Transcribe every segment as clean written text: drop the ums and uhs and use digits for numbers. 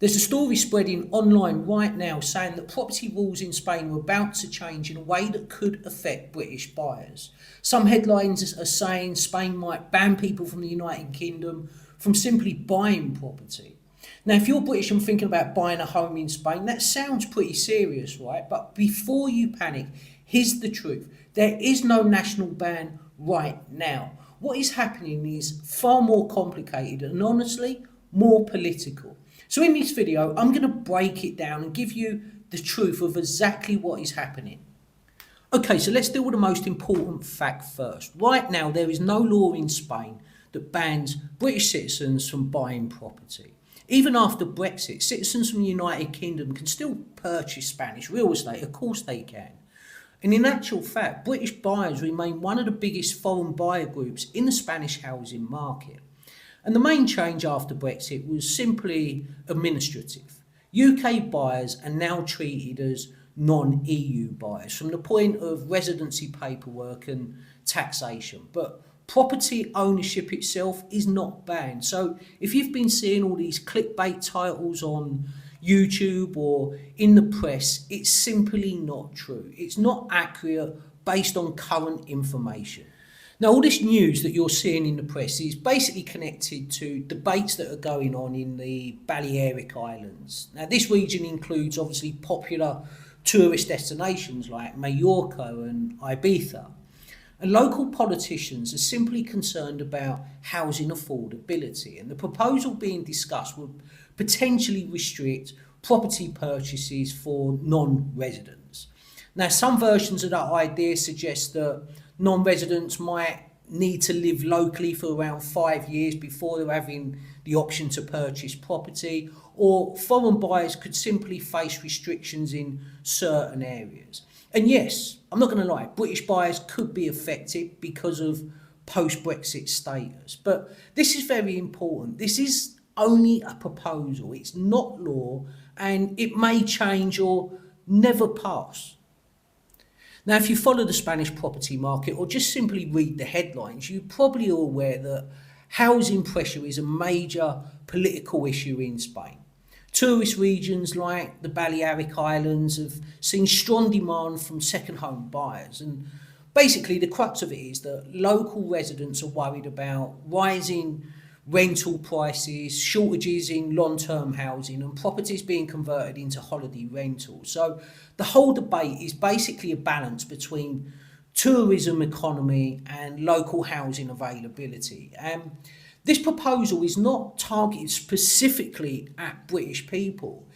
There's a story spreading online right now saying that property rules in Spain are about to change in a way that could affect British buyers. Some headlines are saying Spain might ban people from the United Kingdom from simply buying property. Now, if you're British and thinking about buying a home in Spain, that sounds pretty serious, right? But before you panic, here's the truth. There is no national ban right now. What is happening is far more complicated and honestly, more political. So in this video, I'm going to break it down and give you the truth of exactly what is happening. Okay, so let's deal with the most important fact first. Right now, there is no law in Spain that bans British citizens from buying property. Even after Brexit, citizens from the United Kingdom can still purchase Spanish real estate. Of course they can. And in actual fact, British buyers remain one of the biggest foreign buyer groups in the Spanish housing market. And the main change after Brexit was simply administrative. UK buyers are now treated as non-EU buyers from the point of residency paperwork and taxation. But property ownership itself is not banned. So if you've been seeing all these clickbait titles on YouTube or in the press, it's simply not true. It's not accurate based on current information. Now, all this news that you're seeing in the press is basically connected to debates that are going on in the Balearic Islands. Now, this region includes obviously popular tourist destinations like Mallorca and Ibiza. And local politicians are simply concerned about housing affordability, and the proposal being discussed would potentially restrict property purchases for non-residents. Now, some versions of that idea suggest that non-residents might need to live locally for around 5 years before they're having the option to purchase property, or foreign buyers could simply face restrictions in certain areas. And yes, I'm not going to lie, British buyers could be affected because of post-Brexit status. But this is very important. This is only a proposal. It's not law, and it may change or never pass. Now, if you follow the Spanish property market or just simply read the headlines, you probably are aware that housing pressure is a major political issue in Spain. Tourist regions like the Balearic Islands have seen strong demand from second home buyers, and basically the crux of it is that local residents are worried about rising rental prices, shortages in long-term housing and properties being converted into holiday rentals. So the whole debate is basically a balance between tourism economy and local housing availability. This proposal is not targeted specifically at British people.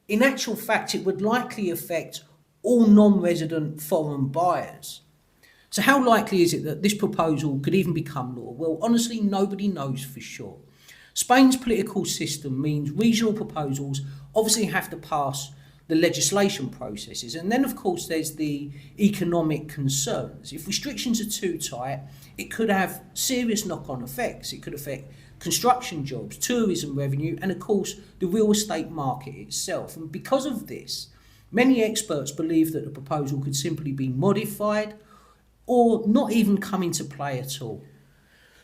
In actual fact, it would likely affect all non-resident foreign buyers. So how likely is it that this proposal could even become law? Well, honestly, nobody knows for sure. Spain's political system means regional proposals obviously have to pass the legislation processes. And then, of course, there's the economic concerns. If restrictions are too tight, it could have serious knock-on effects. It could affect construction jobs, tourism revenue, and, of course, the real estate market itself. And because of this, many experts believe that the proposal could simply be modified or not even come into play at all.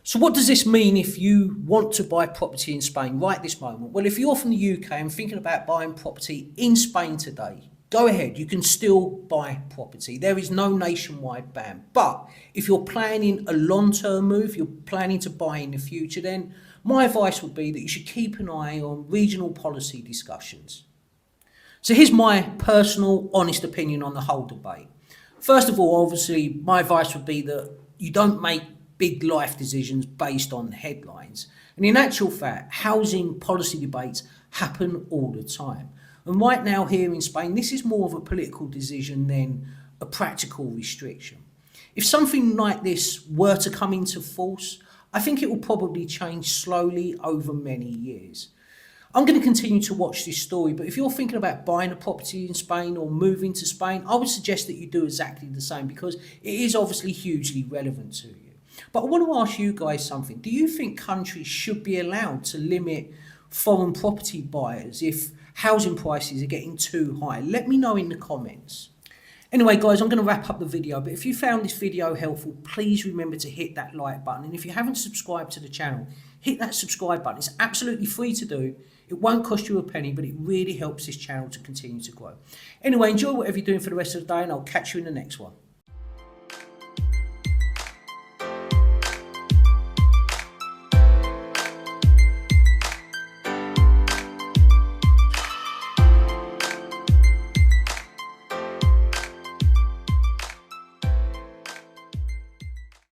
So what does this mean if you want to buy property in Spain right this moment? Well, if you're from the UK and thinking about buying property in Spain today, go ahead, you can still buy property. There is no nationwide ban. But if you're planning a long-term move, you're planning to buy in the future, then my advice would be that you should keep an eye on regional policy discussions. So here's my personal, honest opinion on the whole debate. First of all, obviously, my advice would be that you don't make big life decisions based on headlines. And in actual fact, housing policy debates happen all the time. And right now here in Spain, this is more of a political decision than a practical restriction. If something like this were to come into force, I think it will probably change slowly over many years. I'm going to continue to watch this story, but if you're thinking about buying a property in Spain or moving to Spain, I would suggest that you do exactly the same because it is obviously hugely relevant to you. But I want to ask you guys something. Do you think countries should be allowed to limit foreign property buyers if housing prices are getting too high? Let me know in the comments. Anyway, guys, I'm going to wrap up the video, but if you found this video helpful, please remember to hit that like button. And if you haven't subscribed to the channel, hit that subscribe button. It's absolutely free to do. It won't cost you a penny, but it really helps this channel to continue to grow. Anyway, enjoy whatever you're doing for the rest of the day, and I'll catch you in the next one.